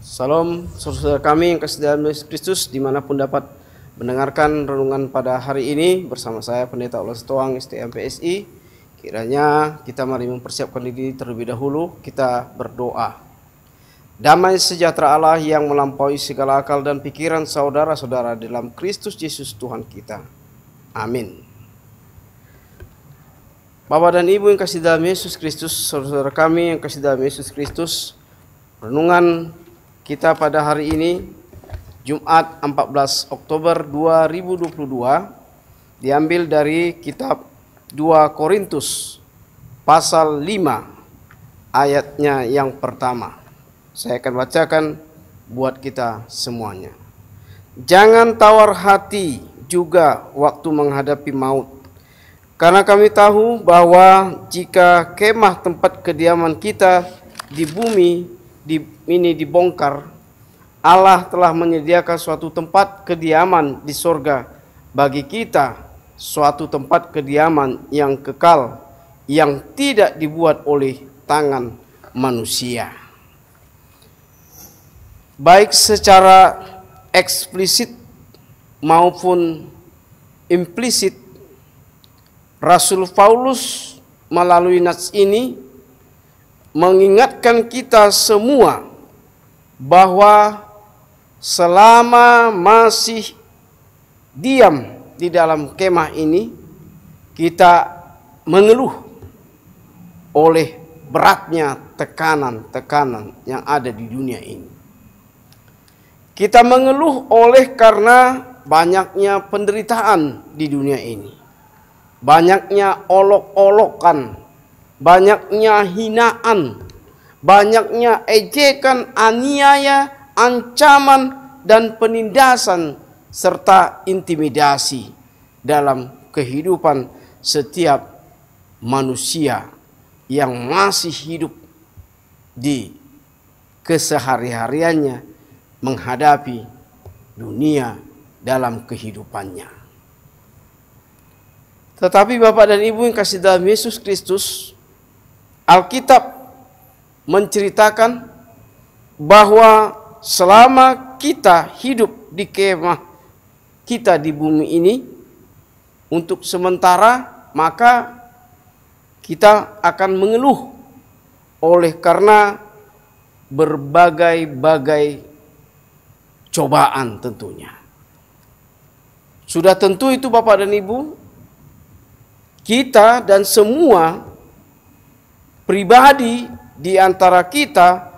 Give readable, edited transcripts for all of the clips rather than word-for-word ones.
Salam saudara kami yang kasih dalam Yesus Kristus dimanapun dapat mendengarkan renungan pada hari ini bersama saya Pendeta Oles Toang STM PSI. Kiranya kita mari mempersiapkan diri terlebih dahulu, kita berdoa. Damai sejahtera Allah yang melampaui segala akal dan pikiran saudara-saudara dalam Kristus Yesus Tuhan kita. Amin. Bapak dan Ibu yang kasih dalam Yesus Kristus, saudara kami yang kasih dalam Yesus Kristus, renungan kita pada hari ini Jumat 14 Oktober 2022 diambil dari kitab 2 Korintus pasal 5 ayatnya yang pertama. Saya akan bacakan buat kita semuanya. Jangan tawar hati juga waktu menghadapi maut, karena kami tahu bahwa jika kemah tempat kediaman kita di bumi ini dibongkar, Allah telah menyediakan suatu tempat kediaman di sorga bagi kita, suatu tempat kediaman yang kekal, yang tidak dibuat oleh tangan manusia. Baik secara eksplisit maupun implisit, Rasul Paulus melalui nats ini mengingatkan kita semua bahwa selama masih diam di dalam kemah ini, kita mengeluh oleh beratnya tekanan-tekanan yang ada di dunia ini. Kita mengeluh oleh karena banyaknya penderitaan di dunia ini, banyaknya olok-olokan, banyaknya hinaan, banyaknya ejekan, aniaya, ancaman, dan penindasan serta intimidasi dalam kehidupan setiap manusia yang masih hidup di kesehari-hariannya menghadapi dunia dalam kehidupannya. Tetapi Bapak dan Ibu yang kasih dalam Yesus Kristus, Alkitab menceritakan bahwa selama kita hidup di kemah kita di bumi ini untuk sementara, maka kita akan mengeluh oleh karena berbagai-bagai cobaan tentunya. Sudah tentu itu Bapak dan Ibu, kita dan semua pribadi di antara kita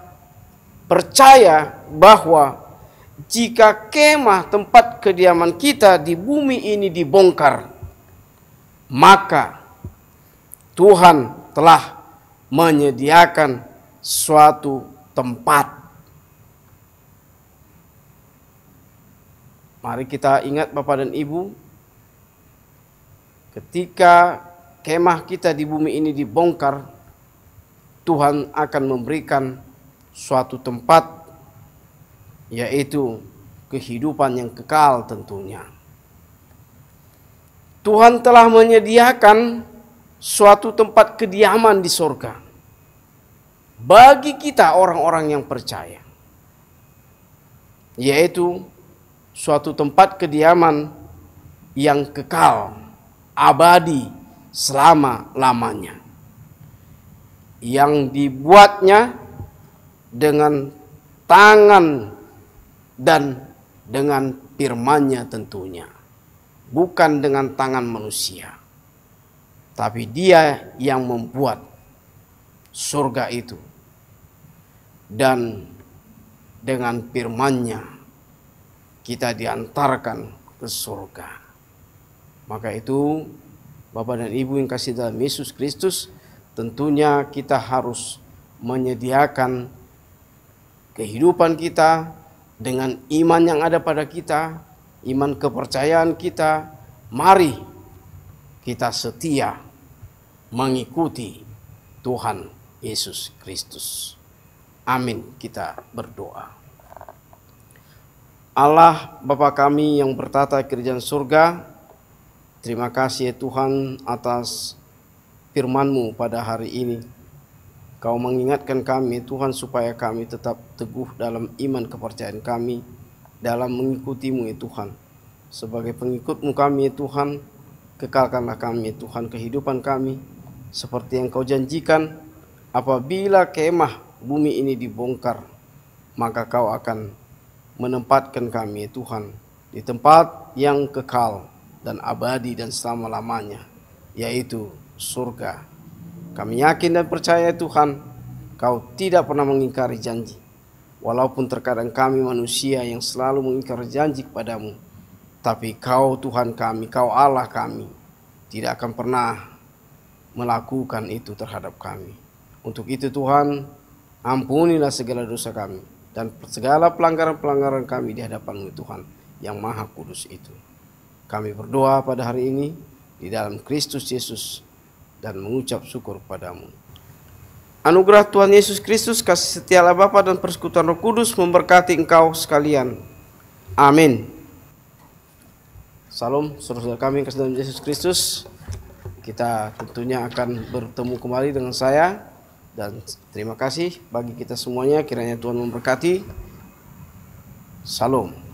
percaya bahwa jika kemah tempat kediaman kita di bumi ini dibongkar, maka Tuhan telah menyediakan suatu tempat. Mari kita ingat Bapak dan Ibu, ketika kemah kita di bumi ini dibongkar, Tuhan akan memberikan suatu tempat, yaitu kehidupan yang kekal tentunya. Tuhan telah menyediakan suatu tempat kediaman di sorga bagi kita orang-orang yang percaya, yaitu suatu tempat kediaman yang kekal, abadi, selama-lamanya, yang dibuatnya dengan tangan dan dengan firman-Nya tentunya, bukan dengan tangan manusia, tapi Dia yang membuat surga itu, dan dengan firman-Nya kita diantarkan ke surga. Maka itu Bapak dan Ibu yang kasih dalam Yesus Kristus, tentunya kita harus menyediakan kehidupan kita dengan iman yang ada pada kita, iman kepercayaan kita. Mari kita setia mengikuti Tuhan Yesus Kristus. Amin. Kita berdoa. Allah Bapa kami yang bertata di kerajaan surga, terima kasih ya Tuhan atas firman-Mu pada hari ini. Kau mengingatkan kami Tuhan supaya kami tetap teguh dalam iman kepercayaan kami dalam mengikutimu ya Tuhan. Sebagai pengikutmu kami ya Tuhan, kekalkanlah kami ya Tuhan kehidupan kami seperti yang kau janjikan. Apabila kemah bumi ini dibongkar, maka kau akan menempatkan kami ya Tuhan di tempat yang kekal dan abadi dan selama-lamanya, yaitu surga. Kami yakin dan percaya Tuhan, kau tidak pernah mengingkari janji. Walaupun terkadang kami manusia yang selalu mengingkari janji kepadamu, tapi kau Tuhan kami, kau Allah kami, tidak akan pernah melakukan itu terhadap kami. Untuk itu Tuhan, ampunilah segala dosa kami dan segala pelanggaran-pelanggaran kami di hadapan-Mu Tuhan yang Maha Kudus itu. Kami berdoa pada hari ini di dalam Kristus Yesus dan mengucap syukur padamu. Anugerah Tuhan Yesus Kristus, kasih setia Allah Bapa dan persekutuan Roh Kudus memberkati engkau sekalian. Amin. Salam saudara kami yang kasih dalam Yesus Kristus. Kita tentunya akan bertemu kembali dengan saya, dan terima kasih bagi kita semuanya. Kiranya Tuhan memberkati. Salam.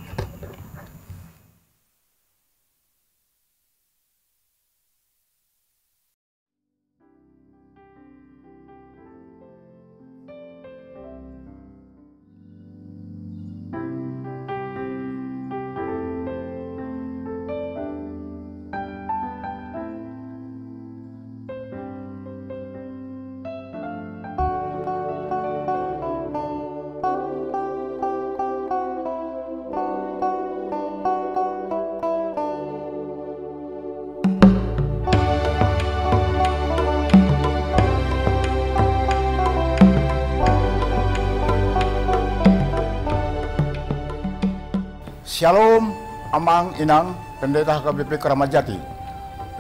Shalom, Amang Inang, Pendeta HKBP Keramat Jati,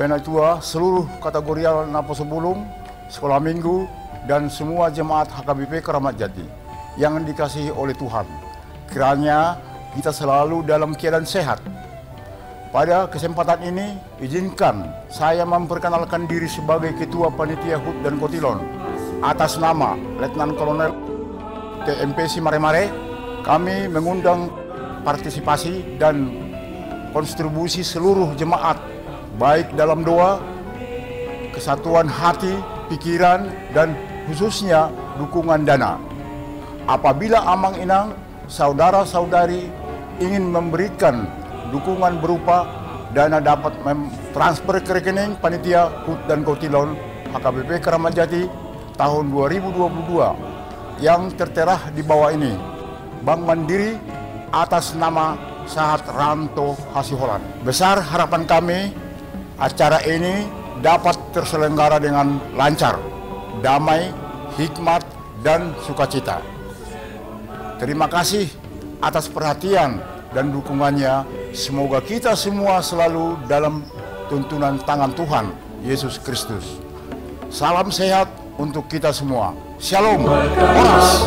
Penatua seluruh kategorial Napo Sebulung, sekolah minggu, dan semua jemaat HKBP Keramat Jati yang dikasihi oleh Tuhan. Kiranya kita selalu dalam keadaan sehat. Pada kesempatan ini, izinkan saya memperkenalkan diri sebagai Ketua Panitia HUT dan Kotilon atas nama Letnan Kolonel TMPC Mare-Mare. Kami mengundang partisipasi dan kontribusi seluruh jemaat, baik dalam doa, kesatuan hati, pikiran, dan khususnya dukungan dana. Apabila Amang Inang, saudara-saudari ingin memberikan dukungan berupa dana, dapat transfer ke rekening Panitia HUT dan Kotilon HKBP Keramat Jati tahun 2022 yang tertera di bawah ini. Bank Mandiri atas nama Sahat Ranto Hasiholan. Besar harapan kami acara ini dapat terselenggara dengan lancar, damai, hikmat, dan sukacita. Terima kasih atas perhatian dan dukungannya. Semoga kita semua selalu dalam tuntunan tangan Tuhan Yesus Kristus. Salam sehat untuk kita semua. Shalom. Oras.